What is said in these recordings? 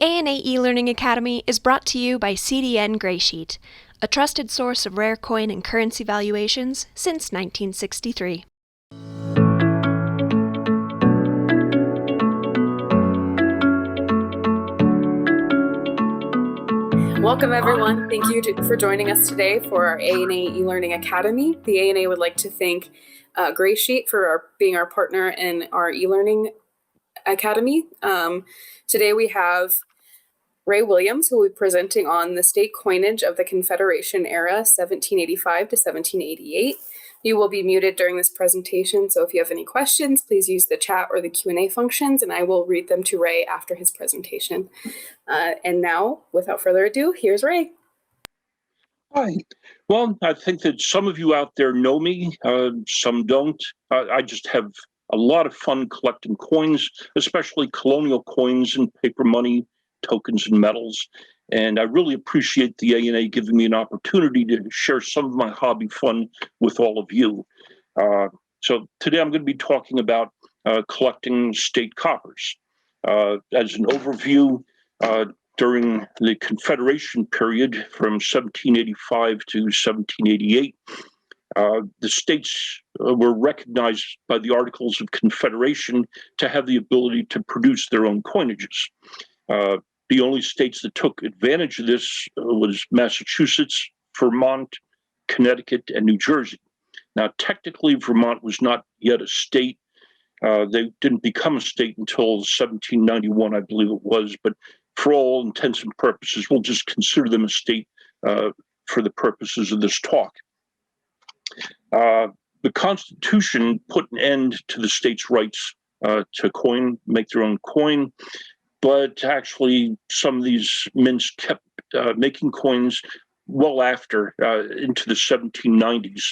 ANA eLearning Academy is brought to you by CDN Graysheet, a trusted source of rare coin and currency valuations since 1963. Welcome, everyone. Thank you for joining us today for our ANA eLearning Academy. The ANA would like to thank Graysheet for being our partner in our eLearning Academy. Today we have Ray Williams, who will be presenting on the state coinage of the Confederation era, 1785 to 1788. You will be muted during this presentation, so if you have any questions, please use the chat or the Q&A functions, and I will read them to Ray after his presentation. And now, without further ado, here's Ray. Hi. Well, I think that some of you out there know me, some don't. I just have a lot of fun collecting coins, especially colonial coins and paper money, tokens and medals. And I really appreciate the ANA giving me an opportunity to share some of my hobby fun with all of you. So today I'm going to be talking about collecting state coppers. As an overview, during the Confederation period from 1785 to 1788, the states were recognized by the Articles of Confederation to have the ability to produce their own coinages. The only states that took advantage of this was Massachusetts, Vermont, Connecticut, and New Jersey. Now, technically, Vermont was not yet a state. They didn't become a state until 1791, I believe it was, but for all intents and purposes, we'll just consider them a state for the purposes of this talk. The Constitution put an end to the states' rights to make their own coin, but actually some of these mints kept making coins well after into the 1790s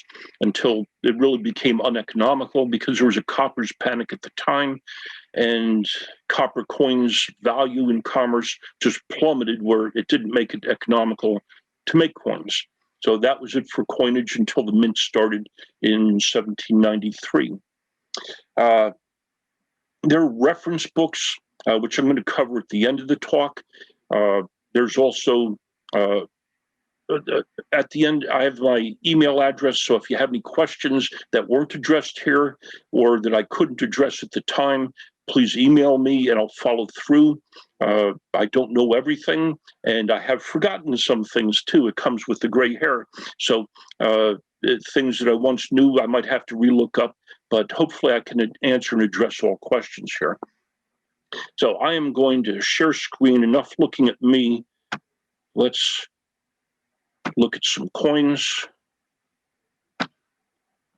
until it really became uneconomical because there was a coppers panic at the time, and copper coins' value in commerce just plummeted where it didn't make it economical to make coins. So that was it for coinage until the mint started in 1793. There are reference books, which I'm going to cover at the end of the talk. There's also at the end, I have my email address, so if you have any questions that weren't addressed here or that I couldn't address at the time, please email me and I'll follow through. I don't know everything, and I have forgotten some things too. It comes with the gray hair. So things that I once knew, I might have to relook up, but hopefully I can answer and address all questions here. So I am going to share screen, enough looking at me. Let's look at some coins.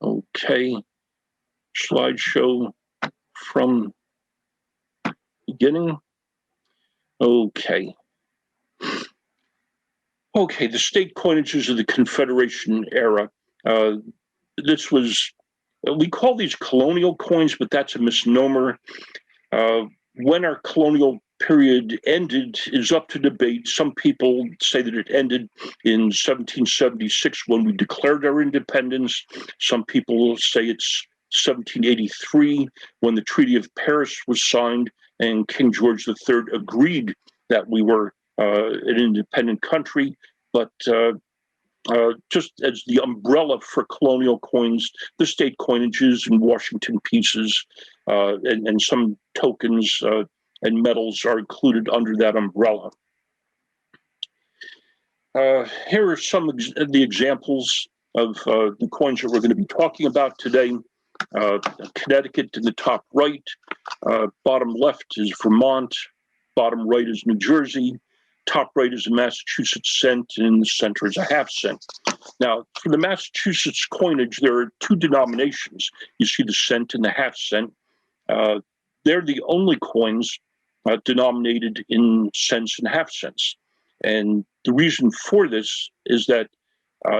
Okay, slideshow from beginning. Okay, the state coinages of the Confederation era. This was, we call these colonial coins, but that's a misnomer. When our colonial period ended is up to debate. Some people say that it ended in 1776 when we declared our independence. Some people say it's 1783 when the Treaty of Paris was signed and King George III agreed that we were an independent country. But just as the umbrella for colonial coins, the state coinages and Washington pieces and some tokens and medals are included under that umbrella. Here are some of the examples of the coins that we're going to be talking about today. Connecticut in the top right, bottom left is Vermont, bottom right is New Jersey, top right is a Massachusetts cent, and in the center is a half cent. Now, for the Massachusetts coinage, there are two denominations. You see the cent and the half cent. They're the only coins denominated in cents and half cents. And the reason for this is that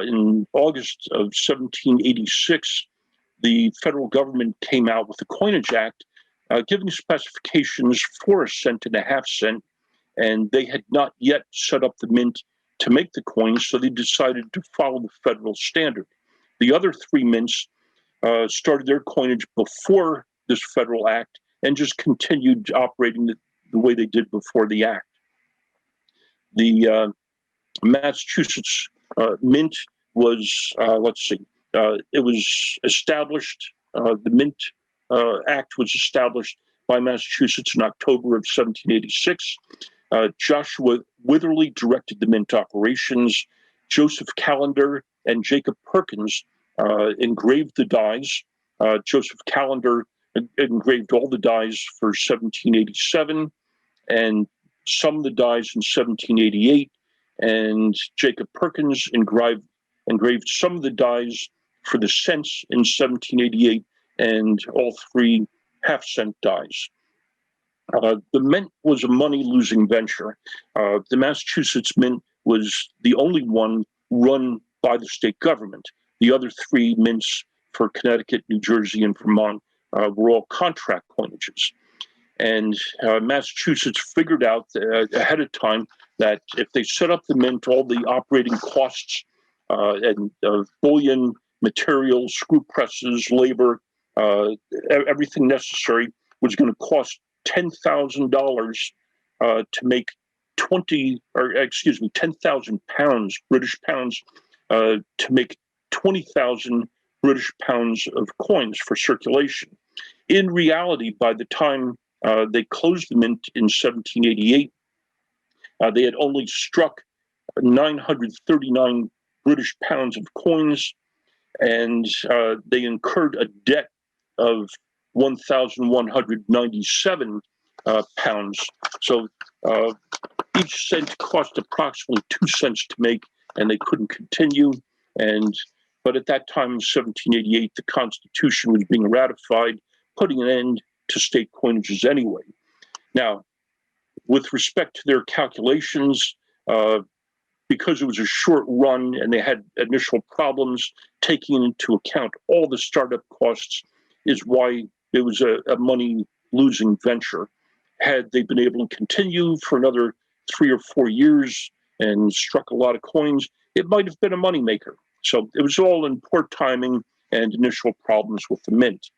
in August of 1786, the federal government came out with the Coinage Act, giving specifications for a cent and a half cent, and they had not yet set up the mint to make the coins, so they decided to follow the federal standard. The other three mints started their coinage before this federal act and just continued operating the way they did before the act. The Massachusetts Mint was, it was established, the Mint Act was established by Massachusetts in October of 1786. Joshua Witherley directed the mint operations. Joseph Callender and Jacob Perkins engraved the dies. Joseph Callender engraved all the dies for 1787 and some of the dies in 1788. And Jacob Perkins engraved some of the dies for the cents in 1788 and all three half-cent dies. The mint was a money-losing venture. The Massachusetts Mint was the only one run by the state government. The other three mints for Connecticut, New Jersey, and Vermont were all contract coinages. And Massachusetts figured out ahead of time that if they set up the mint, all the operating costs and bullion, materials, screw presses, labor, everything necessary was going to cost $10,000 to make 10,000 pounds, British pounds, to make 20,000 British pounds of coins for circulation. In reality, by the time they closed the mint in 1788, they had only struck 939 British pounds of coins, and they incurred a debt of 1,197 pounds. So each cent cost approximately 2 cents to make, and they couldn't continue. But at that time, in 1788, the Constitution was being ratified, putting an end to state coinages anyway. Now, with respect to their calculations, because it was a short run and they had initial problems, taking into account all the startup costs is why it was a money-losing venture. Had they been able to continue for another 3 or 4 years and struck a lot of coins, it might have been a moneymaker. So it was all in poor timing and initial problems with the mint.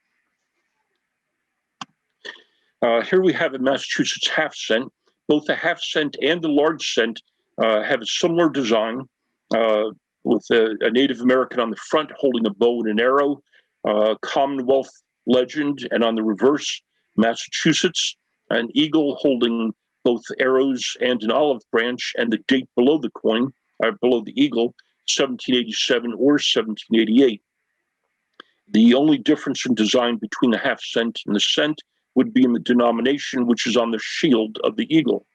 Here we have a Massachusetts half cent. Both the half cent and the large cent have a similar design with a Native American on the front holding a bow and an arrow, Commonwealth legend, and on the reverse, Massachusetts, an eagle holding both arrows and an olive branch, and the date below the coin, below the eagle, 1787 or 1788. The only difference in design between the half cent and the cent would be in the denomination, which is on the shield of the eagle.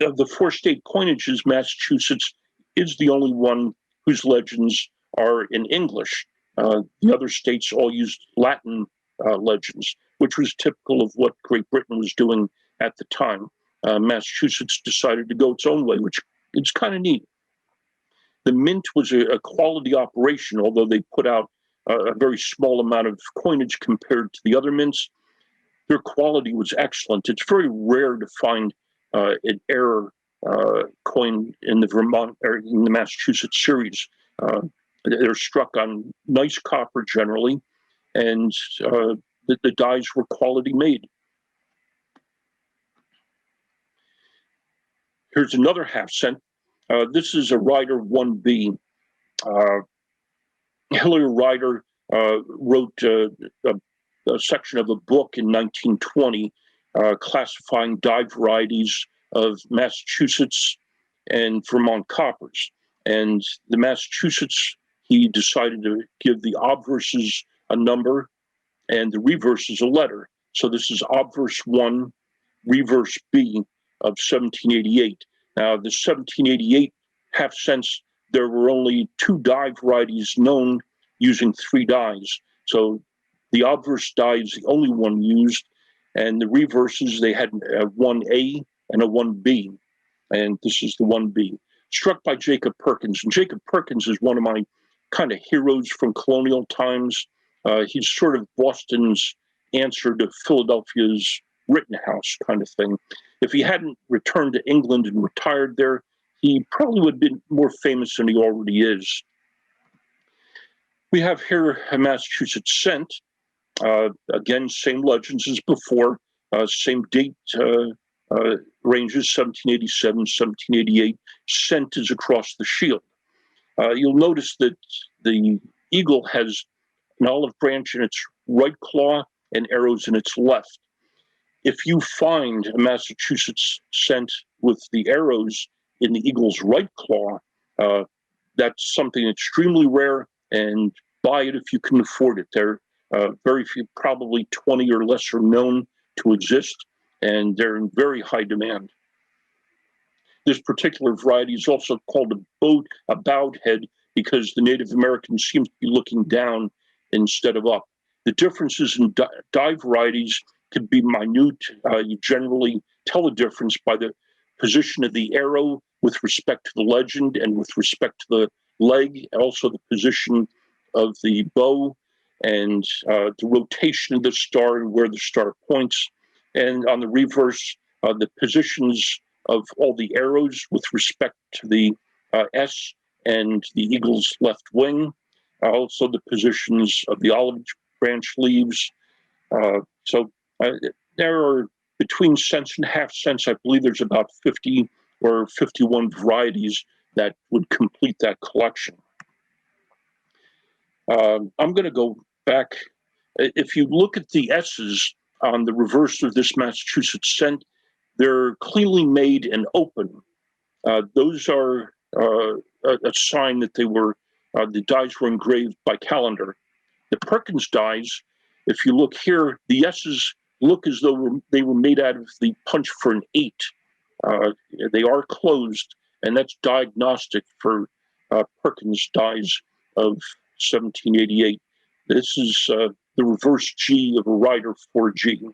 Of the 4 state coinages, Massachusetts is the only one whose legends are in English. The other states all used Latin legends, which was typical of what Great Britain was doing at the time. Massachusetts decided to go its own way, which is kind of neat. The mint was a quality operation, although they put out a very small amount of coinage compared to the other mints. Their quality was excellent. It's very rare to find an error coin in the Vermont or in the Massachusetts series. They're struck on nice copper generally, and the dies were quality made. Here's another half cent. This is a Ryder 1B. Hilary Ryder wrote a section of a book in 1920 classifying die varieties of Massachusetts and Vermont coppers. And the Massachusetts, he decided to give the obverses a number and the reverses a letter. So this is obverse 1, reverse B of 1788. Now, the 1788 half cents, there were only 2 die varieties known using 3 dies. So the obverse die is the only one used, and the reverses, they had a 1A and a 1B, and this is the 1B. Struck by Jacob Perkins, and Jacob Perkins is one of my kind of heroes from colonial times. He's sort of Boston's answer to Philadelphia's Rittenhouse kind of thing. If he hadn't returned to England and retired there, he probably would have been more famous than he already is. We have here a Massachusetts cent. Again, same legends as before, same date ranges 1787, 1788. Cent is across the shield. You'll notice that the eagle has an olive branch in its right claw and arrows in its left. If you find a Massachusetts cent with the arrows in the eagle's right claw, that's something extremely rare, and buy it if you can afford it. There are very few, probably 20 or less are known to exist, and they're in very high demand. This particular variety is also called a bowed head because the Native Americans seem to be looking down instead of up. The differences in die varieties could be minute. You generally tell the difference by the position of the arrow with respect to the legend and with respect to the leg, also the position of the bow and the rotation of the star and where the star points. And on the reverse, the positions of all the arrows with respect to the S and the eagle's left wing, also the positions of the olive branch leaves. So there are between cents and half cents, I believe there's about 50 or 51 varieties that would complete that collection. I'm going to go back. If you look at the S's on the reverse of this Massachusetts cent, they're cleanly made and open. Those are a sign that they were, the dies were engraved by calendar. The Perkins dies, if you look here, the S's look as though they were made out of the punch for an 8. They are closed, and that's diagnostic for Perkins dies of 1788. This is the reverse G of a rider 4G.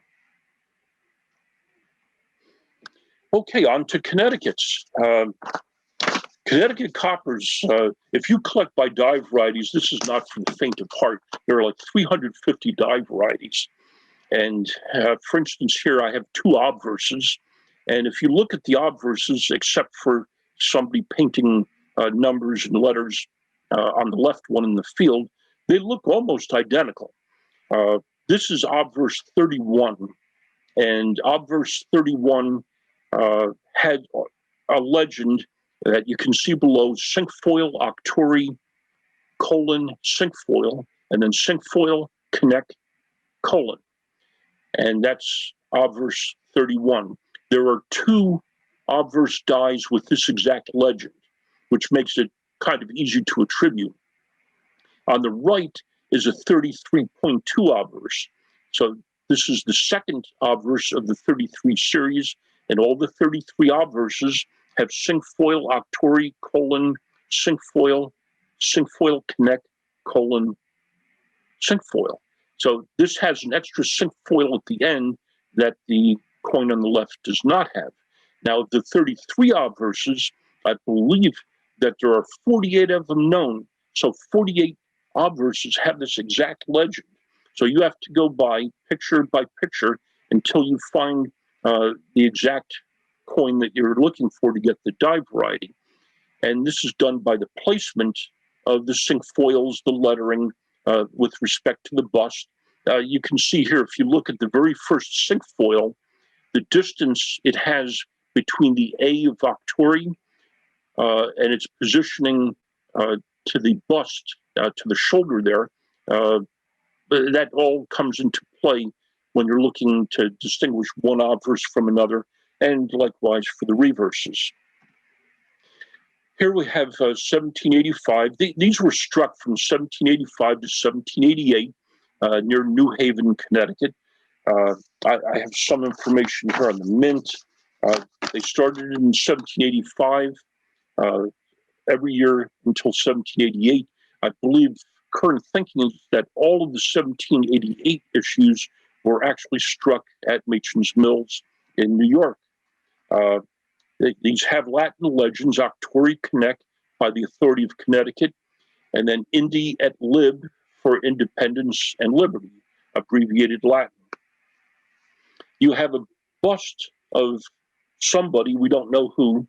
Okay, on to Connecticut's. Connecticut Coppers, if you collect by die varieties, this is not for the faint of heart. There are like 350 die varieties. And for instance, here I have 2 obverses. And if you look at the obverses, except for somebody painting numbers and letters on the left one in the field, they look almost identical. This is obverse 31. And obverse 31 had a legend that you can see below: cinquefoil, octori, colon, cinquefoil, and then cinquefoil, connect, colon. And that's obverse 31. There are 2 obverse dies with this exact legend, which makes it kind of easy to attribute. On the right is a 33.2 obverse. So this is the second obverse of the 33 series, and all the 33 obverses have cinquefoil, octori, colon, cinquefoil, cinquefoil, connect, colon, cinquefoil. So this has an extra cinquefoil at the end that the coin on the left does not have. Now, the 33 obverses, I believe that there are 48 of them known. So 48 obverses have this exact legend. So you have to go by picture until you find the exact coin that you're looking for to get the die variety. And this is done by the placement of the cinquefoils, the lettering with respect to the bust. You can see here, if you look at the very first cinquefoil, the distance it has between the A of octori and its positioning to the bust, to the shoulder there, that all comes into play when you're looking to distinguish one obverse from another, and likewise for the reverses. Here we have 1785. These were struck from 1785 to 1788 near New Haven, Connecticut. I have some information here on the mint. They started in 1785. Every year until 1788. I believe current thinking is that all of the 1788 issues were actually struck at Machen's Mills in New York. These have Latin legends: Octori Connect by the authority of Connecticut, and then Indi et Lib for independence and liberty, abbreviated Latin. You have a bust of somebody, we don't know who.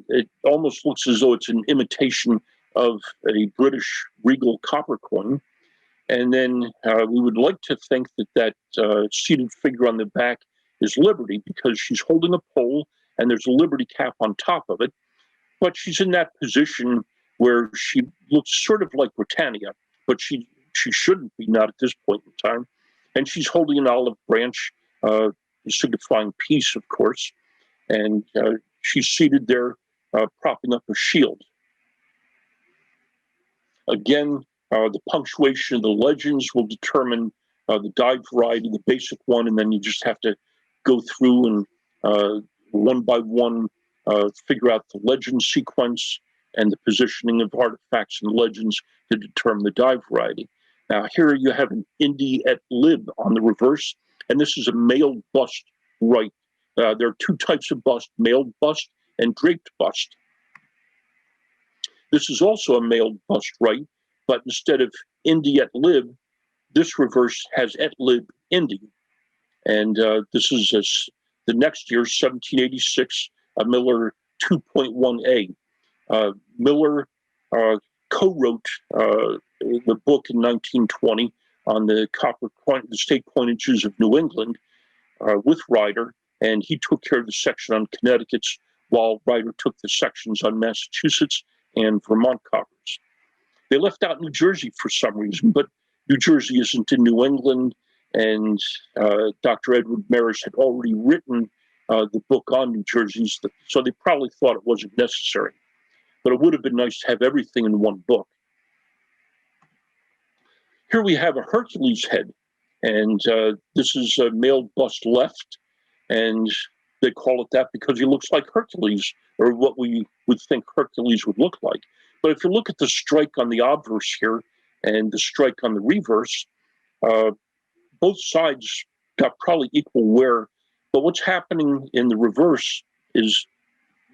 It almost looks as though it's an imitation of a British regal copper coin. And then we would like to think that seated figure on the back is Liberty, because she's holding a pole and there's a liberty cap on top of it. But she's in that position where she looks sort of like Britannia, but she shouldn't be, not at this point in time. And she's holding an olive branch, signifying peace, of course. And she's seated there, propping up a shield. Again, the punctuation of the legends will determine the die variety, the basic one, and then you just have to go through and one by one figure out the legend sequence and the positioning of artifacts and legends to determine the die variety. Now, here you have an Indi et lib on the reverse, and this is a mailed bust right. There are two types of bust, mailed bust and draped bust. This is also a mailed bust right, but instead of Indi et lib, this reverse has et lib Indi. And this is the next year, 1786, Miller 2.1a. Miller co-wrote the book in 1920 on the state coinages of New England with Ryder, and he took care of the section on Connecticut's, while Ryder took the sections on Massachusetts and Vermont Coppers. They left out New Jersey for some reason, but New Jersey isn't in New England, and Dr. Edward Marish had already written the book on New Jersey, so they probably thought it wasn't necessary. But it would have been nice to have everything in one book. Here we have a Hercules head, and this is a male bust left, and they call it that because he looks like Hercules, or what we would think Hercules would look like. But if you look at the strike on the obverse here and the strike on the reverse, both sides got probably equal wear. But what's happening in the reverse is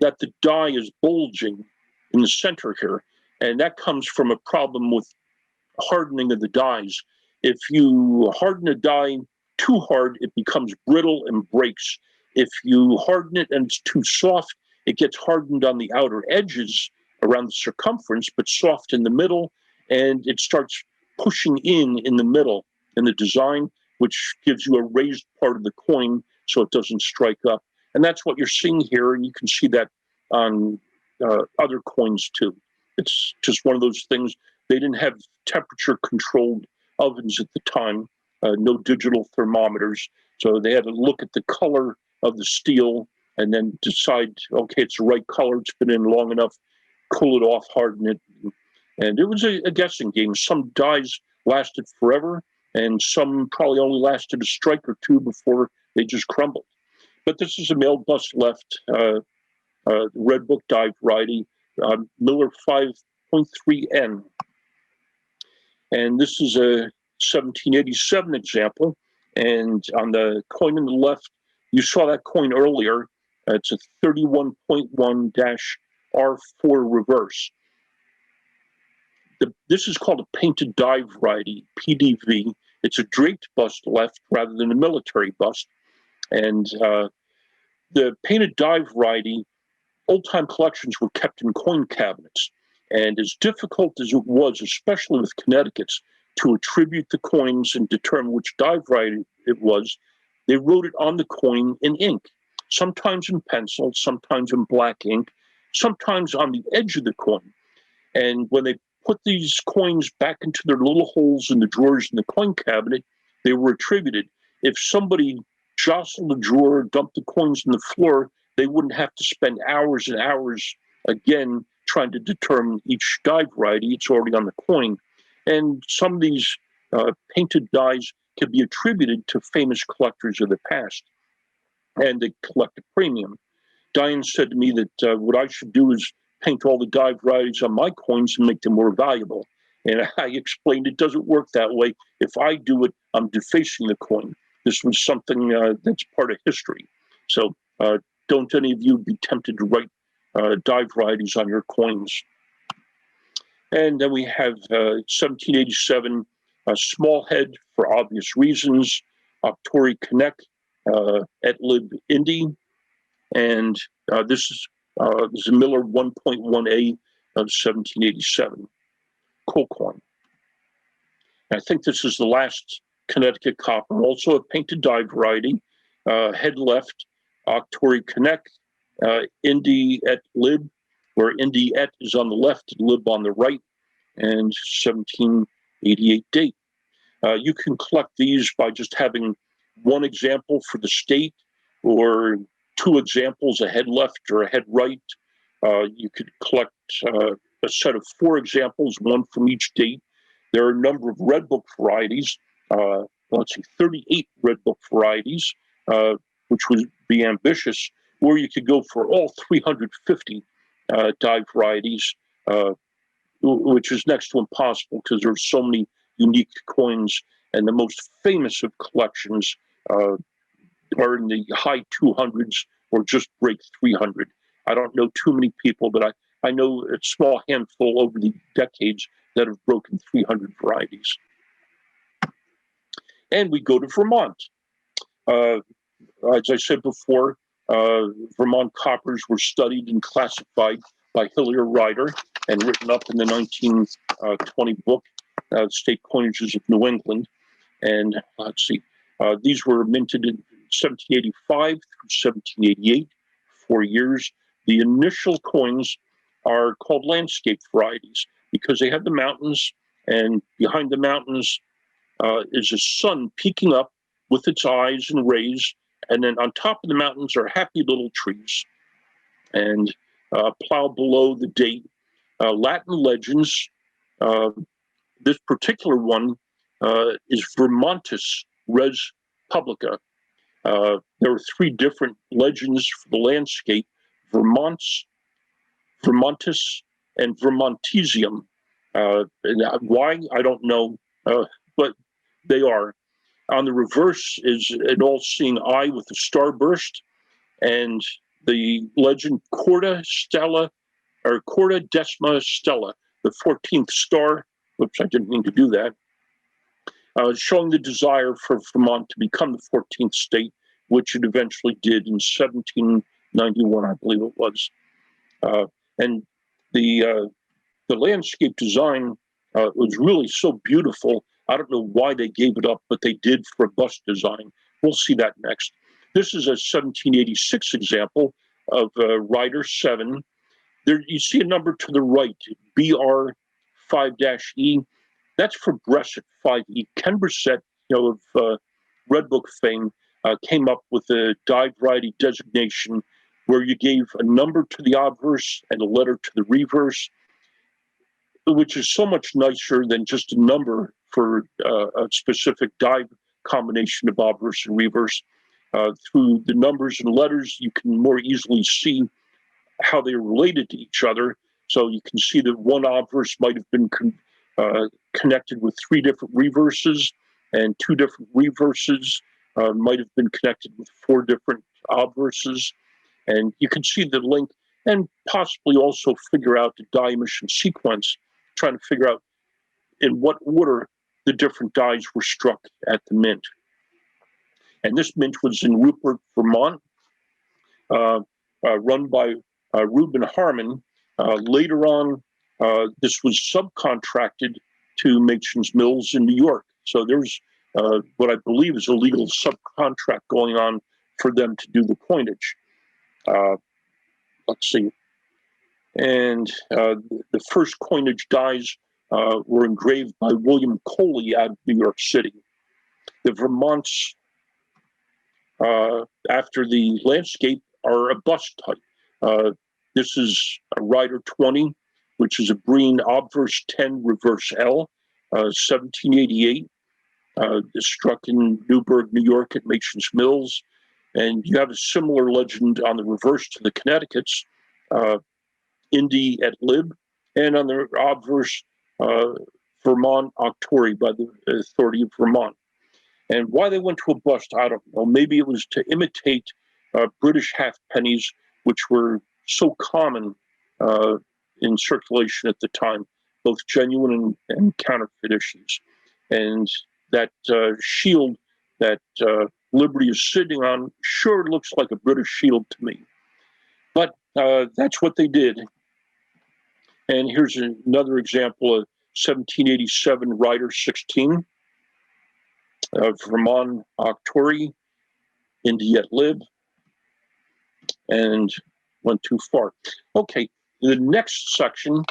that the die is bulging in the center here, and that comes from a problem with hardening of the dies. If you harden a die too hard, it becomes brittle and breaks. If you harden it and it's too soft, it gets hardened on the outer edges around the circumference, but soft in the middle, and it starts pushing in the middle in the design, which gives you a raised part of the coin so it doesn't strike up. And that's what you're seeing here, and you can see that on other coins too. It's just one of those things. They didn't have temperature-controlled ovens at the time, no digital thermometers, so they had to look at the color of the steel and then decide, okay, it's the right color, it's been in long enough, cool it off, harden it. And it was a guessing game. Some dies lasted forever, and some probably only lasted a strike or two before they just crumbled. But this is a male bust left, Red Book die variety, Miller 5.3N. And this is a 1787 example. And on the coin on the left, you saw that coin earlier. It's a 31.1-R4 reverse. This is called a painted die variety, PDV. It's a draped bust left rather than a military bust. And the painted die variety, old-time collections were kept in coin cabinets. And as difficult as it was, especially with Connecticut's, to attribute the coins and determine which die variety it was, they wrote it on the coin in ink, sometimes in pencil, sometimes in black ink, sometimes on the edge of the coin. And when they put these coins back into their little holes in the drawers in the coin cabinet, they were attributed. If somebody jostled the drawer, dumped the coins on the floor, they wouldn't have to spend hours and hours again trying to determine each die variety. It's already on the coin. And some of these painted dies can be attributed to famous collectors of the past, and they collect a premium. Diane said to me that what I should do is paint all the die varieties on my coins and make them more valuable. And I explained it doesn't work that way. If I do it, I'm defacing the coin. This was something that's part of history. So don't any of you be tempted to write die varieties on your coins. And then we have 1787, a small head for obvious reasons, Octori Connect, et lib Indi, and this is a Miller 1.1A of 1787, cool coin. I think this is the last Connecticut copper, also a painted die variety, head left, Octori Connect, Indi et lib, where Indi et is on the left and lib on the right, and 1788 date. You can collect these by just having one example for the state or two examples, a head left or a head right. You could collect a set of four examples, one from each date. There are a number of red book varieties. Let's see, 38 red book varieties, which would be ambitious, or you could go for all 350 die varieties, which is next to impossible because there's so many unique coins, and the most famous of collections are in the high 200s or just break 300. I don't know too many people, but I know a small handful over the decades that have broken 300 varieties. And we go to Vermont. As I said before, Vermont Coppers were studied and classified by Hillier Ryder and written up in the 1920 book, State Coinages of New England. And let's see, these were minted in 1785 through 1788, 4 years. The initial coins are called landscape varieties because they have the mountains, and behind the mountains is a sun peeking up with its eyes and rays, and then on top of the mountains are happy little trees. And plow below the date, Latin legends. This particular one is Vermontis res publica. There are three different legends for the landscape: Vermontis, and Vermontesium. And why, I don't know, but they are. On the reverse is an all-seeing eye with a starburst, and the legend Corda Stella, or Corda Decima Stella, the 14th star. Oops, I didn't mean to do that. Showing the desire for Vermont to become the 14th state, which it eventually did in 1791, I believe it was. And the landscape design was really so beautiful. I don't know why they gave it up, but they did for a bust design. We'll see that next. This is a 1786 example of Rider 7. There, you see a number to the right, BR5-E. That's for Bressett 5E. Ken Bressett, of Red Book fame, came up with a die variety designation where you gave a number to the obverse and a letter to the reverse, which is so much nicer than just a number for a specific die combination of obverse and reverse. Through the numbers and letters, you can more easily see how they're related to each other. So you can see that one obverse might have been connected with three different reverses, and two different reverses might have been connected with four different obverses. And you can see the link and possibly also figure out the die emission sequence, trying to figure out in what order the different dies were struck at the mint. And this mint was in Rupert, Vermont, run by Reuben Harmon. Later on, this was subcontracted to Machen's Mills in New York. So there's what I believe is a legal subcontract going on for them to do the coinage. Let's see. And the first coinage dies were engraved by William Coley out of New York City. The Vermonts, after the landscape, are a bust type. This is a Rider 20, which is a Breen obverse 10 reverse L, 1788, struck in Newburgh, New York at Machen's Mills. And you have a similar legend on the reverse to the Connecticut's, Indi et lib, and on the obverse, Vermont Octori by the authority of Vermont. And why they went to a bust, I don't know. Maybe it was to imitate British halfpennies, which were so common in circulation at the time, both genuine and counterfeit issues. And that shield that Liberty is sitting on sure looks like a British shield to me. But that's what they did. And here's another example of 1787 Rider 16, Vermont Octori, Indi et lib, and went too far. Okay, the next section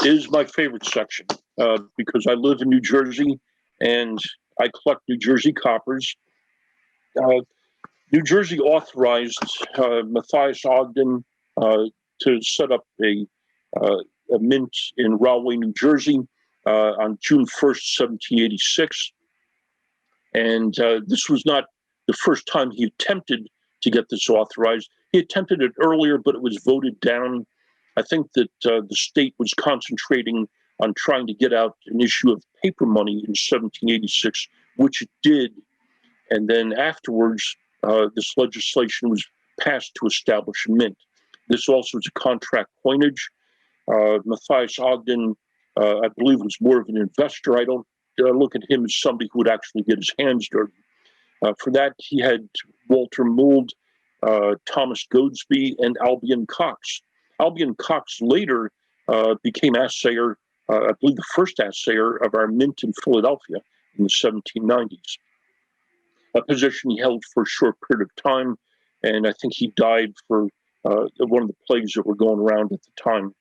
is my favorite section because I live in New Jersey and I collect New Jersey coppers. New Jersey authorized Matthias Ogden to set up a mint in Rahway, New Jersey on June 1st, 1786. And this was not the first time he attempted to get this authorized. He attempted it earlier, but it was voted down. I think that the state was concentrating on trying to get out an issue of paper money in 1786, which it did. And then afterwards, this legislation was passed to establish a mint. This also is a contract coinage. Matthias Ogden, I believe, was more of an investor. I don't look at him as somebody who would actually get his hands dirty. For that, he had Walter Mould, Thomas Goadsby, and Albion Cox. Albion Cox later became assayer, I believe the first assayer of our mint in Philadelphia in the 1790s. A position he held for a short period of time, and I think he died for one of the plagues that were going around at the time.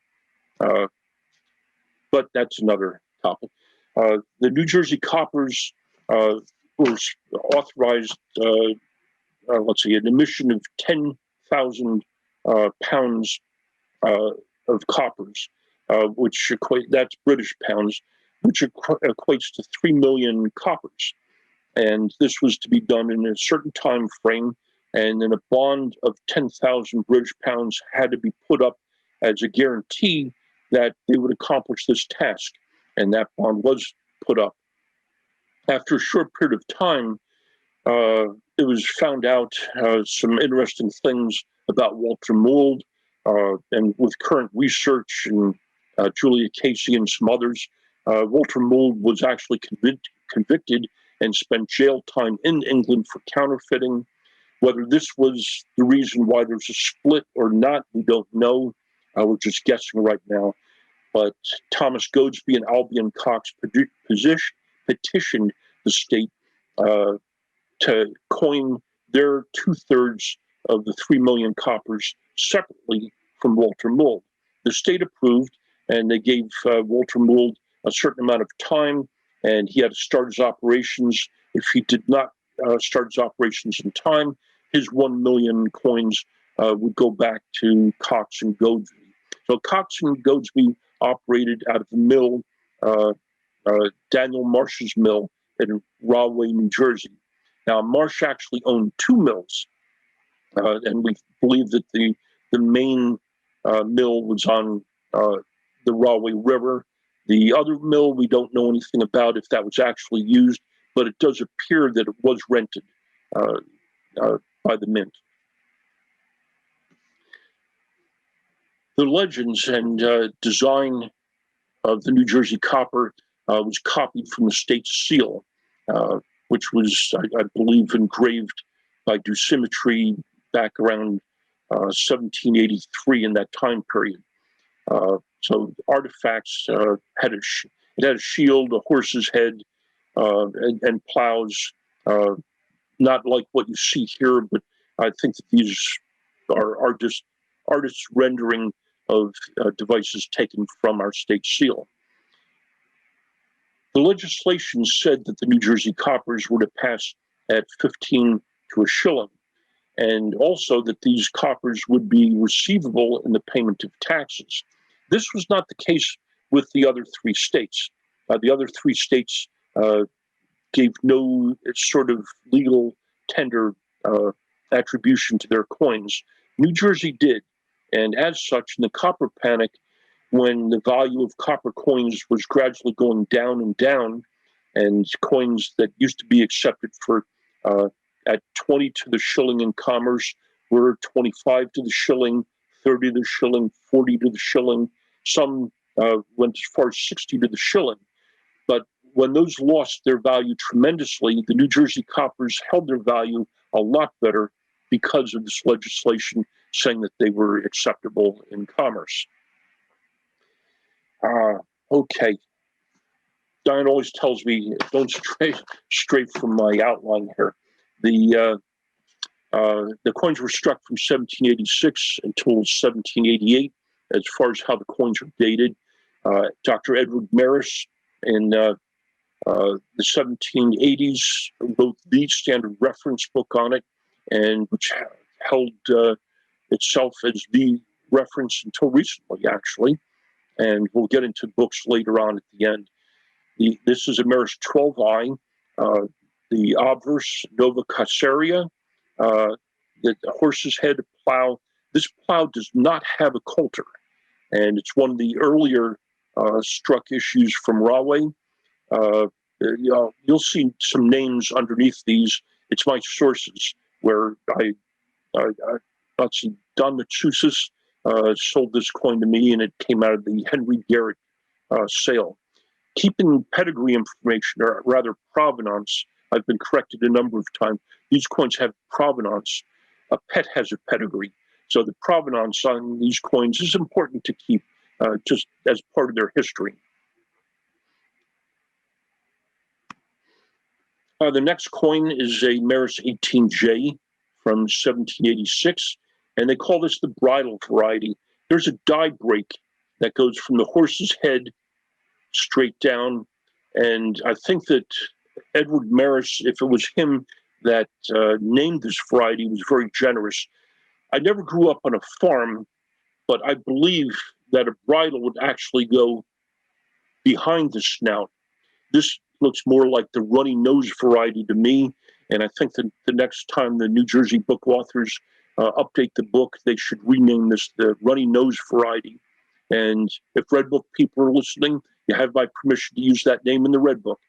But that's another topic. The New Jersey Coppers was authorized, let's see, an emission of 10,000 pounds of coppers, which that's British pounds, which equates to 3 million coppers. And this was to be done in a certain time frame, and then a bond of 10,000 British pounds had to be put up as a guarantee that they would accomplish this task. And that bond was put up. After a short period of time, it was found out some interesting things about Walter Mould, and with current research and Julia Casey and some others, Walter Mould was actually convicted and spent jail time in England for counterfeiting. Whether this was the reason why there's a split or not, we don't know. We're just guessing right now. But Thomas Goadsby and Albion Cox petitioned the state to coin their 2/3 of the 3 million coppers separately from Walter Mould. The state approved, and they gave Walter Mould a certain amount of time, and he had to start his operations. If he did not start his operations in time, his 1 million coins would go back to Cox and Goadsby. So Cox and Goadsby operated out of the mill, Daniel Marsh's mill in Rahway, New Jersey. Now, Marsh actually owned 2 mills, and we believe that the main mill was on the Rahway River. The other mill, we don't know anything about if that was actually used, but it does appear that it was rented by the mint. The legends and design of the New Jersey copper was copied from the state seal, which was, I believe, engraved by dosimetry back around 1783 in that time period. So artifacts had a shield, a horse's head, and plows, not like what you see here, but I think that these are just artists' rendering of devices taken from our state seal. The legislation said that the New Jersey coppers were to pass at 15 to a shilling, and also that these coppers would be receivable in the payment of taxes. This was not the case with the other 3 states. The other 3 states gave no sort of legal tender attribution to their coins. New Jersey did, and as such, in the copper panic, when the value of copper coins was gradually going down and down, and coins that used to be accepted for at 20 to the shilling in commerce were 25 to the shilling, 30 to the shilling, 40 to the shilling. Some went as far as 60 to the shilling. But when those lost their value tremendously, the New Jersey coppers held their value a lot better because of this legislation saying that they were acceptable in commerce. Okay. Diane always tells me, don't stray from my outline here. The The coins were struck from 1786 until 1788, as far as how the coins are dated. Dr. Edward Maris in the 1780s wrote the standard reference book on it, and which held itself as the reference until recently, actually. And we'll get into books later on at the end. This is a Maris 12I, the obverse Nova Caseria, the horse's head plow. This plow does not have a coulter, and it's one of the earlier struck issues from Rahway. You'll see some names underneath these. It's my sources where let's see, Don Matsusis sold this coin to me, and it came out of the Henry Garrett sale. Keeping pedigree information, or rather provenance, I've been corrected a number of times. These coins have provenance. A pet has a pedigree. So the provenance on these coins is important to keep just as part of their history. The next coin is a Maris 18J from 1786, and they call this the Bridal Variety. There's a die break that goes from the horse's head straight down, and I think that Edward Maris, if it was him that named this variety, was very generous. I never grew up on a farm, but I believe that a bridle would actually go behind the snout. This looks more like the runny nose variety to me, and I think that the next time the New Jersey book authors update the book, they should rename this the runny nose variety. And if Red Book people are listening, you have my permission to use that name in the Red Book.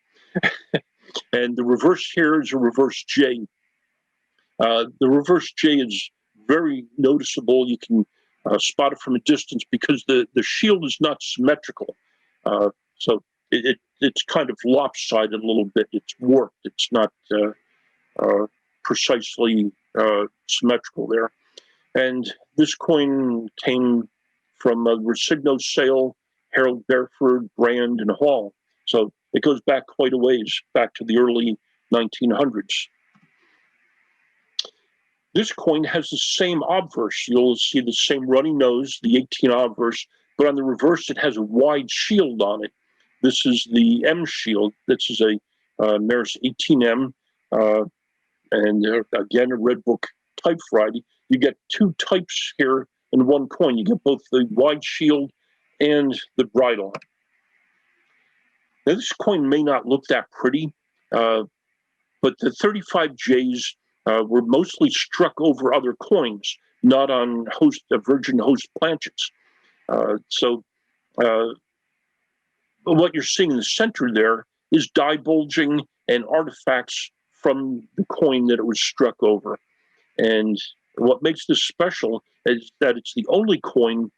And the reverse here is a reverse J. The reverse J is very noticeable. You can spot it from a distance because the shield is not symmetrical. So it's kind of lopsided a little bit. It's warped. It's not precisely symmetrical there. And this coin came from a Resigno sale, Harold Berford, Brand, and Hall. So it goes back quite a ways, back to the early 1900s. This coin has the same obverse. You'll see the same runny nose, the 18 obverse, but on the reverse, it has a wide shield on it. This is the M shield. This is a Maris 18M, and again, a Red Book type variety. You get two types here in one coin. You get both the wide shield and the bridle. Now, this coin may not look that pretty, but the 35Js were mostly struck over other coins, not on virgin host planchets. So what you're seeing in the center there is die bulging and artifacts from the coin that it was struck over. And what makes this special is that it's the only coin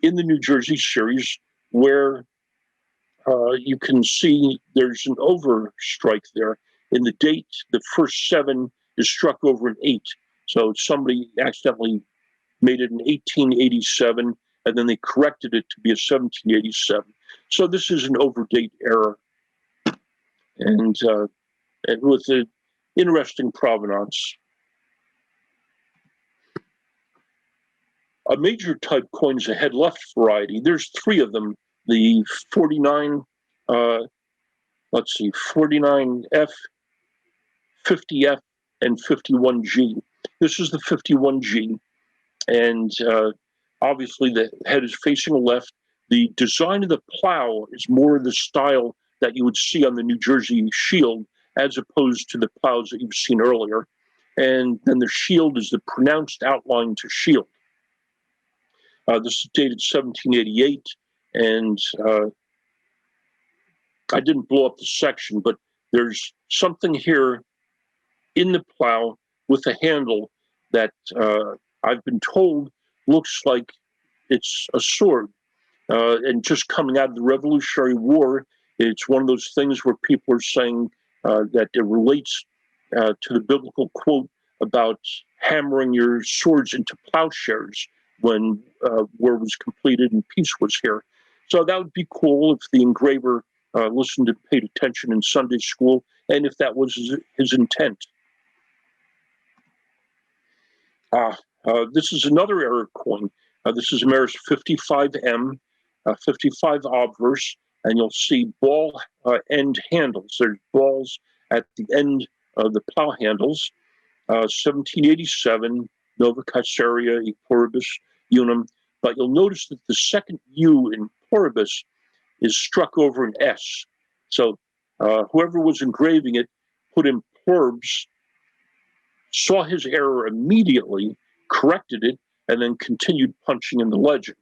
in the New Jersey series where you can see there's an overstrike there. In the date, the first 7 is struck over an 8. So somebody accidentally made it an 1887, and then they corrected it to be a 1787. So this is an overdate error, and with an interesting provenance. A major type coin is a head left variety. There's 3 of them. The 49, 49F, 50F, and 51G. This is the 51G, and obviously the head is facing left. The design of the plow is more the style that you would see on the New Jersey shield, as opposed to the plows that you've seen earlier. And then the shield is the pronounced outline to shield. This is dated 1788, and I didn't blow up the section, but there's something here in the plow with a handle that I've been told looks like it's a sword. And just coming out of the Revolutionary War, it's one of those things where people are saying that it relates to the biblical quote about hammering your swords into plowshares when war was completed and peace was here. So that would be cool if the engraver listened and paid attention in Sunday school, and if that was his intent. This is another error coin. This is Ameris 55M, 55 obverse, and you'll see ball end handles. There's balls at the end of the plow handles. 1787, Nova Caesarea e Pluribus Unum. But you'll notice that the second U in Pluribus is struck over an S. So whoever was engraving it put in Pluribs, saw his error immediately, corrected it, and then continued punching in the legend.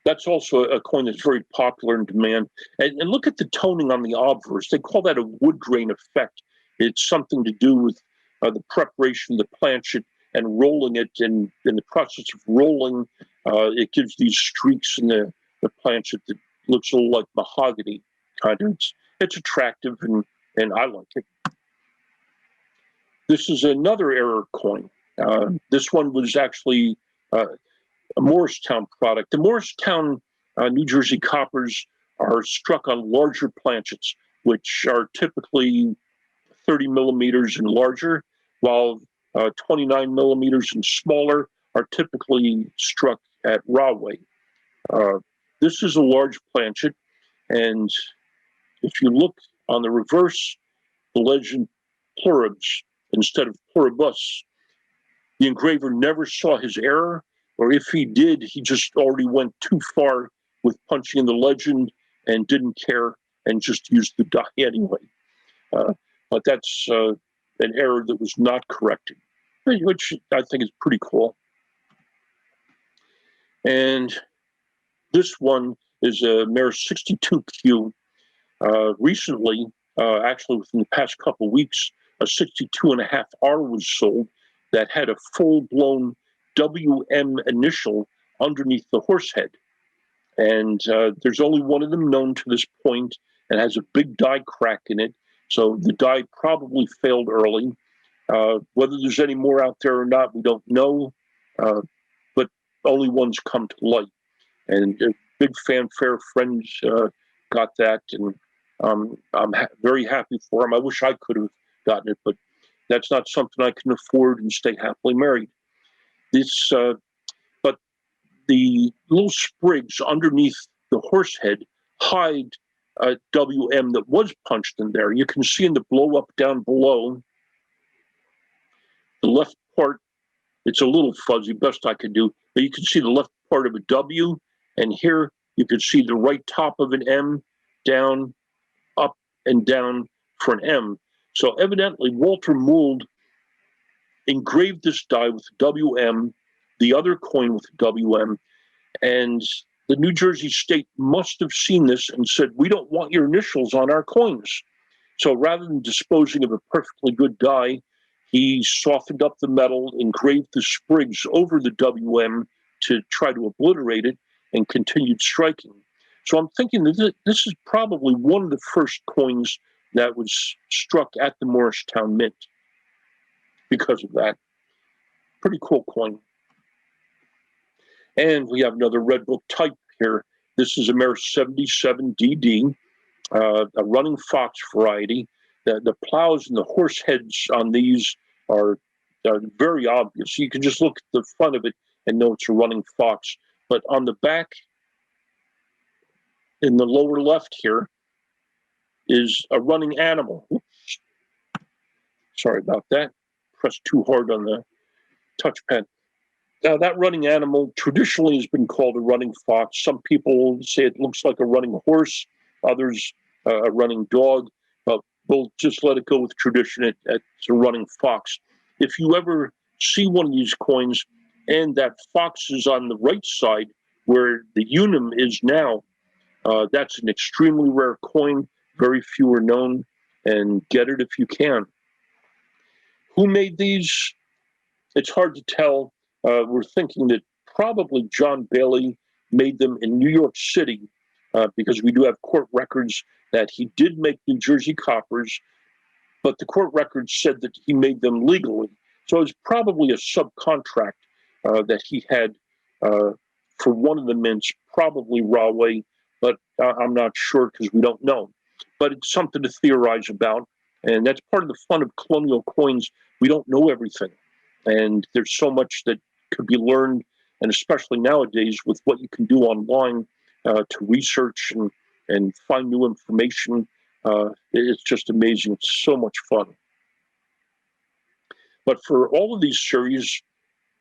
That's also a coin that's very popular in demand. And look at the toning on the obverse. They call that a wood grain effect. It's something to do with the preparation of the planchet and rolling it. And in the process of rolling, it gives these streaks in the planchet that looks a little like mahogany. Kind of. It's attractive, and I like it. This is another error coin. This one was actually a Morristown product. The Morristown, New Jersey Coppers are struck on larger planchets, which are typically 30 millimeters and larger, while 29 millimeters and smaller are typically struck at raw weight. This is a large planchet, and if you look on the reverse, the legend Pluribs instead of Pluribus. The engraver never saw his error, or if he did, he just already went too far with punching in the legend and didn't care and just used the die anyway. But that's an error that was not corrected, which I think is pretty cool. And this one is a Maris 62Q. Recently, actually within the past couple of weeks, a 62.5R was sold that had a full-blown WM initial underneath the horse head. And there's only one of them known to this point and has a big die crack in it. So the die probably failed early. Whether there's any more out there or not, we don't know. But only one's come to light. And a big fanfare friends got that, and I'm very happy for him. I wish I could have gotten it, but that's not something I can afford and stay happily married. This, but the little sprigs underneath the horse head hide a WM that was punched in there. You can see in the blow up down below, the left part, it's a little fuzzy, best I could do, but you can see the left part of a W, and here you can see the right top of an M, down, up, and down for an M. So evidently, Walter Mould engraved this die with WM, the other coin with WM, and the New Jersey state must have seen this and said, we don't want your initials on our coins. So rather than disposing of a perfectly good die, he softened up the metal, engraved the sprigs over the WM to try to obliterate it, and continued striking. So I'm thinking that this is probably one of the first coins that was struck at the Morristown Mint because of that. Pretty cool coin. And we have another Red Book type here. This is a Maris 77DD, a running fox variety. The plows and the horse heads on these are very obvious. You can just look at the front of it and know it's a running fox. But on the back, in the lower left here, is a running animal. Oops. Sorry about that. Pressed too hard on the touchpad. Now, that running animal traditionally has been called a running fox. Some people say it looks like a running horse, others a running dog, but we'll just let it go with tradition. It's a running fox. If you ever see one of these coins and that fox is on the right side where the unum is now, that's an extremely rare coin. Very few are known, and get it if you can. Who made these? It's hard to tell. We're thinking that probably John Bailey made them in New York City because we do have court records that he did make New Jersey Coppers, but the court records said that he made them legally. So it was probably a subcontract that he had for one of the mints, probably Rahway, but I'm not sure because we don't know. But it's something to theorize about. And that's part of the fun of colonial coins. We don't know everything. And there's so much that could be learned, and especially nowadays with what you can do online to research and find new information. It's just amazing. It's so much fun. But for all of these series,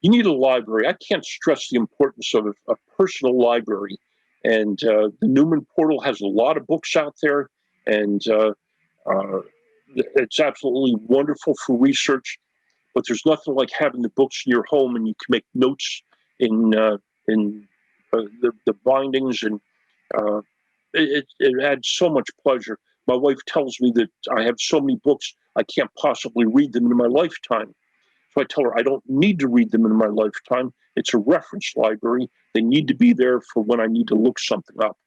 you need a library. I can't stress the importance of a personal library. And the Newman Portal has a lot of books out there, and it's absolutely wonderful for research. But there's nothing like having the books in your home, and you can make notes in the bindings, and it adds so much pleasure. My wife tells me that I have so many books, I can't possibly read them in my lifetime. So I tell her I don't need to read them in my lifetime. It's a reference library. They need to be there for when I need to look something up.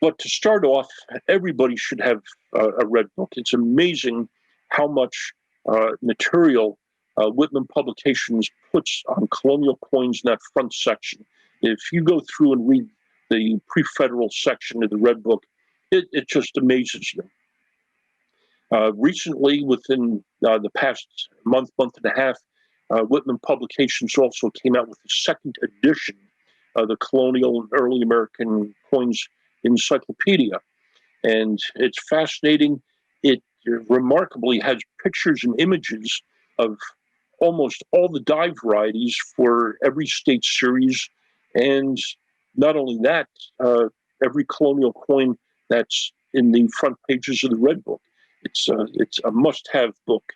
But to start off, everybody should have a red book. It's amazing how much material Whitman Publications puts on colonial coins in that front section. If you go through and read the pre-federal section of the red book, it just amazes you. Recently, within the past month and a half, Whitman Publications also came out with the second edition of the Colonial and Early American Coins Encyclopedia. And it's fascinating. It remarkably has pictures and images of almost all the die varieties for every state series. And not only that, every colonial coin that's in the front pages of the Red Book. It's a must-have book.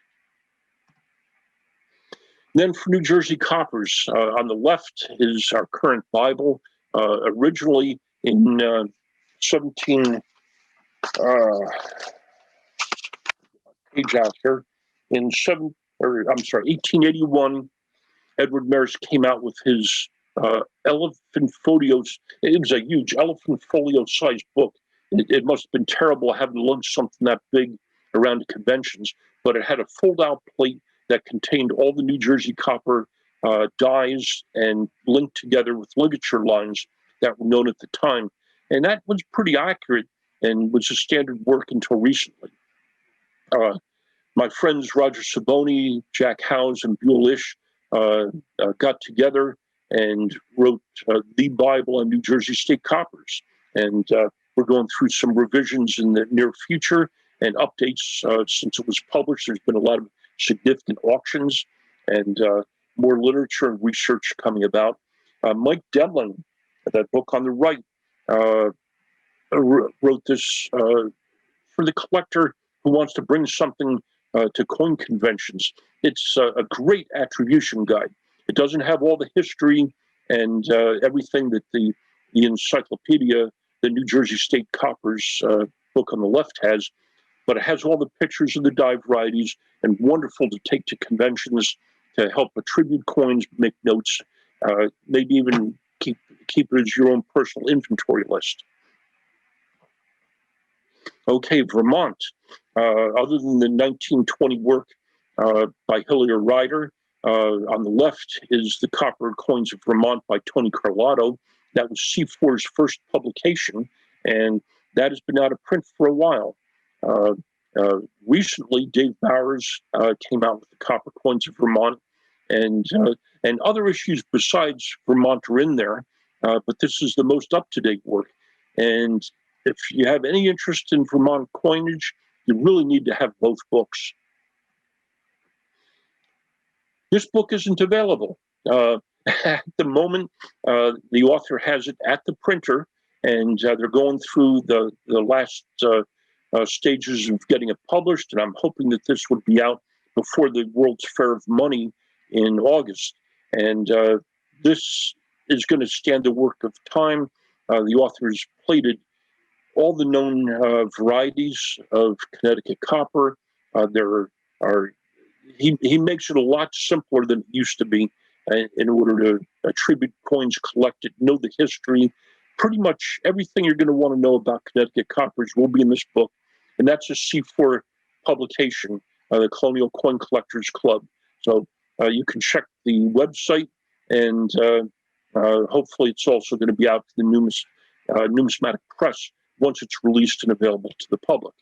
Then for New Jersey Coppers, on the left is our current Bible. Originally in 1881, Edward Maris came out with his elephant folios. It was a huge elephant folio-sized book. It must have been terrible having to lug something that big around to conventions, but it had a fold-out plate that contained all the New Jersey copper dies and linked together with ligature lines that were known at the time. And that was pretty accurate and was a standard work until recently. My friends Roger Saboni, Jack Howes, and Buell Ish got together and wrote the Bible on New Jersey State Coppers. And we're going through some revisions in the near future and updates since it was published. There's been a lot of significant auctions and more literature and research coming about. Mike Devlin, that book on the right, wrote this for the collector who wants to bring something to coin conventions. It's a great attribution guide. It doesn't have all the history and everything that the Encyclopedia, the New Jersey State Coppers book on the left has, but it has all the pictures of the die varieties and wonderful to take to conventions to help attribute coins, make notes, maybe even keep it as your own personal inventory list. Okay, Vermont. Other than the 1920 work by Hillier Ryder, on the left is the Copper Coins of Vermont by Tony Carlotto. That was C4's first publication, and that has been out of print for a while. Recently, Dave Bowers came out with the Copper Coins of Vermont, and other issues besides Vermont are in there, but this is the most up-to-date work. And if you have any interest in Vermont coinage, you really need to have both books. This book isn't available. At the moment, the author has it at the printer, and they're going through the last stages of getting it published, and I'm hoping that this would be out before the World's Fair of Money in August. And this is going to stand the work of time. The author's plated all the known varieties of Connecticut copper. He makes it a lot simpler than it used to be in order to attribute coins collected, know the history. Pretty much everything you're going to want to know about Connecticut coppers will be in this book. And that's a C4 publication, the Colonial Coin Collectors Club. So you can check the website, and hopefully it's also going to be out to the Numismatic Press once it's released and available to the public.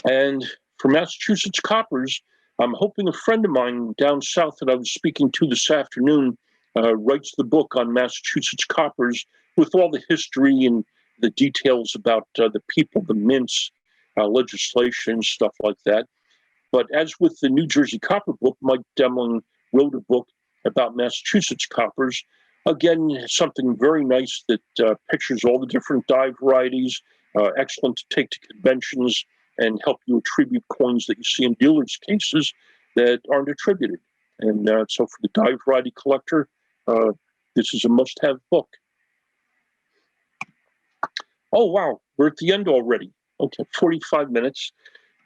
And for Massachusetts Coppers, I'm hoping a friend of mine down south that I was speaking to this afternoon writes the book on Massachusetts Coppers with all the history and the details about the people, the mints, legislation, stuff like that. But as with the New Jersey Copper book, Mike Demling wrote a book about Massachusetts Coppers. Again, something very nice that pictures all the different die varieties, excellent to take to conventions and help you attribute coins that you see in dealers' cases that aren't attributed. And so for the die variety collector, this is a must-have book. Oh, wow, we're at the end already. Okay, 45 minutes.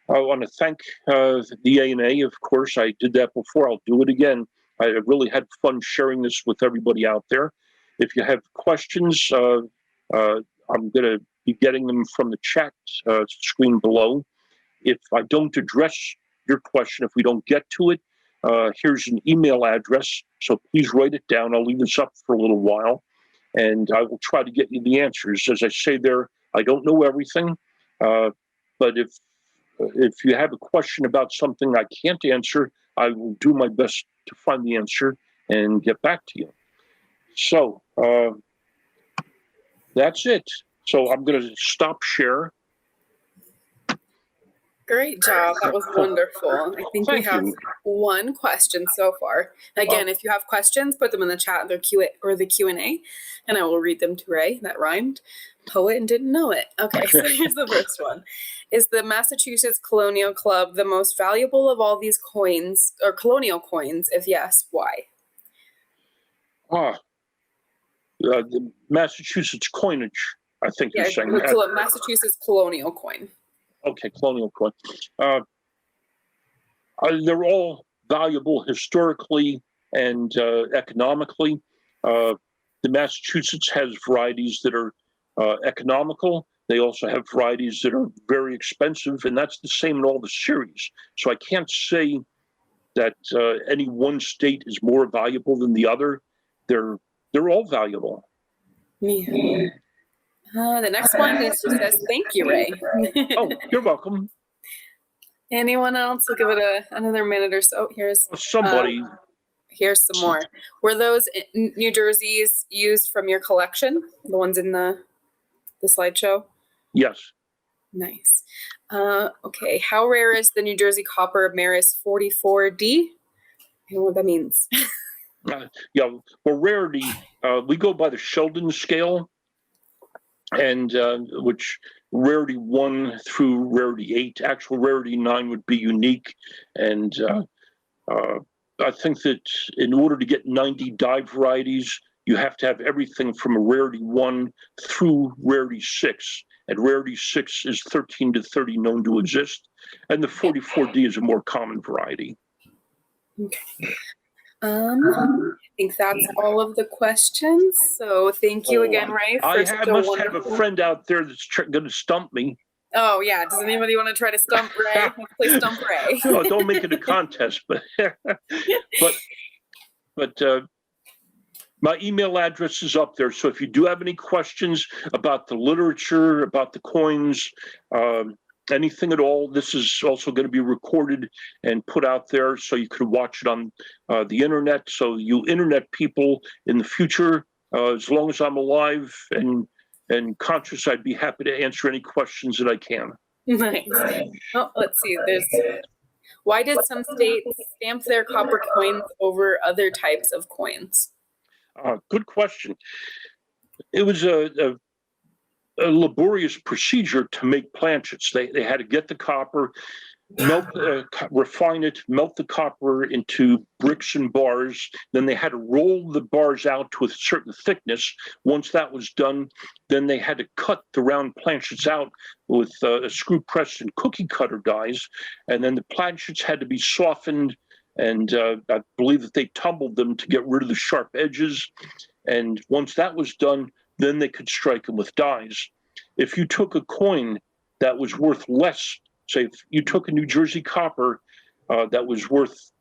I want to thank the ANA, of course. I did that before. I'll do it again. I really had fun sharing this with everybody out there. If you have questions, I'm going to be getting them from the chat screen below. If I don't address your question, if we don't get to it, here's an email address. So please write it down. I'll leave this up for a little while, and I will try to get you the answers. As I say there, I don't know everything, but if you have a question about something I can't answer, I will do my best to find the answer and get back to you. So that's it. So I'm going to stop share. Great job. That was wonderful. I think we have one question so far. Again, if you have questions, put them in the chat or the Q&A, and I will read them to Ray. That rhymed. Poet and didn't know it. Okay, so here's the first one. Is the Massachusetts Colonial Club the most valuable of all these coins, or colonial coins? If yes, why? The Massachusetts coinage, I think you're saying. Massachusetts colonial coin. Okay, colonial coin. They're all valuable historically and economically. The Massachusetts has varieties that are economical. They also have varieties that are very expensive, and that's the same in all the series. So I can't say that any one state is more valuable than the other. They're all valuable. Yeah. The next one says, "Thank you, Ray." Oh, you're welcome. Anyone else? We'll give it another minute or so. Here's somebody. Here's some more. Were those New Jerseys used from your collection? The ones in the slideshow? Yes. Nice. Okay. How rare is the New Jersey Copper Maris 44D? I don't know what that means. Yeah. Well, rarity. We go by the Sheldon scale, and which rarity 1 through rarity 8. Actual rarity 9 would be unique, and I think that in order to get 90 die varieties, you have to have everything from a rarity 1 through rarity 6. And rarity 6 is 13 to 30 known to exist. And the 44D is a more common variety. Okay. I think that's all of the questions. So thank you again, Ray. I must have a friend out there that's going to stump me. Oh, yeah. Does anybody want to try to stump Ray? Let's play Stump Ray. No, don't make it a contest. But my email address is up there. So if you do have any questions about the literature, about the coins, anything at all, this is also going to be recorded and put out there so you can watch it on the internet. So you internet people in the future, as long as I'm alive and conscious, I'd be happy to answer any questions that I can. Nice. Oh, let's see. Why did some states stamp their copper coins over other types of coins? Good question. It was a laborious procedure to make planchets. They had to get the copper, refine it, melt the copper into bricks and bars. Then they had to roll the bars out to a certain thickness. Once that was done, then they had to cut the round planchets out with a screw press and cookie cutter dies. And then the planchets had to be softened, and I believe that they tumbled them to get rid of the sharp edges. And once that was done, then they could strike them with dies. If you took a coin that was worth less, say if you took a New Jersey copper that was worth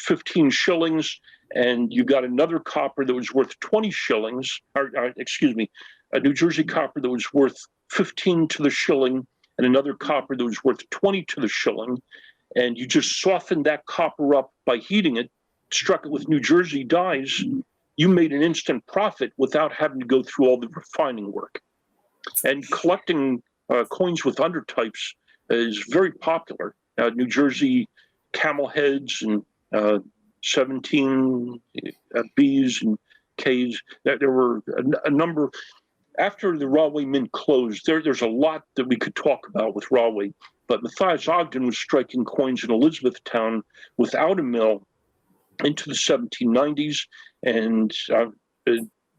15 shillings, and you got another copper that was worth 20 shillings, or excuse me, a New Jersey copper that was worth 15 to the shilling, and another copper that was worth 20 to the shilling, and you just softened that copper up by heating it, struck it with New Jersey dyes, you made an instant profit without having to go through all the refining work. And collecting coins with undertypes is very popular. New Jersey camel heads and 17 Bs and Ks. There were a number. After the Rahway Mint closed, there's a lot that we could talk about with Rahway. But Matthias Ogden was striking coins in Elizabethtown without a mill into the 1790s, and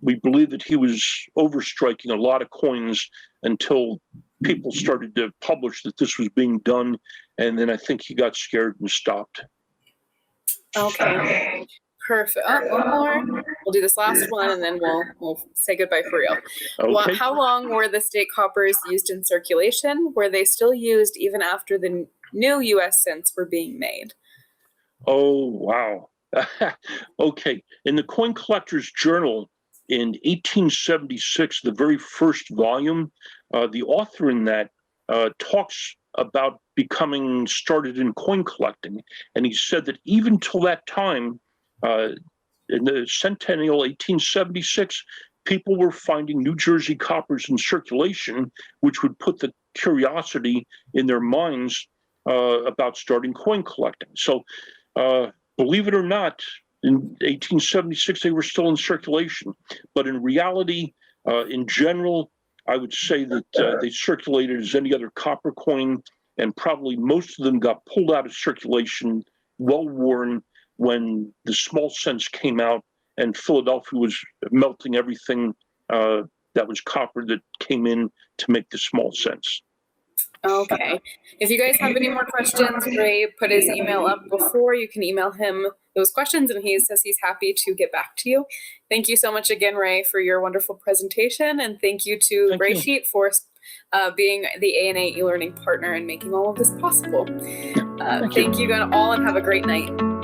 we believe that he was overstriking a lot of coins until people started to publish that this was being done, and then I think he got scared and stopped. Okay, perfect. One more. We'll do this last one, and then we'll say goodbye for real. Okay. How long were the state coppers used in circulation? Were they still used even after the new U.S. cents were being made? Oh, wow. Okay. In the Coin Collector's Journal in 1876, the very first volume, the author in that talks about becoming started in coin collecting. And he said that even till that time, in the centennial 1876, people were finding New Jersey coppers in circulation, which would put the curiosity in their minds about starting coin collecting. So believe it or not, in 1876, they were still in circulation. But in reality, in general, I would say that they circulated as any other copper coin, and probably most of them got pulled out of circulation, well worn, when the small cents came out and Philadelphia was melting everything that was copper that came in to make the small cents. Okay. If you guys have any more questions, Ray put his email up before. You can email him those questions, and he says he's happy to get back to you. Thank you so much again, Ray, for your wonderful presentation, and thank you to Graysheet for being the ANA eLearning partner and making all of this possible. Thank you all, and have a great night.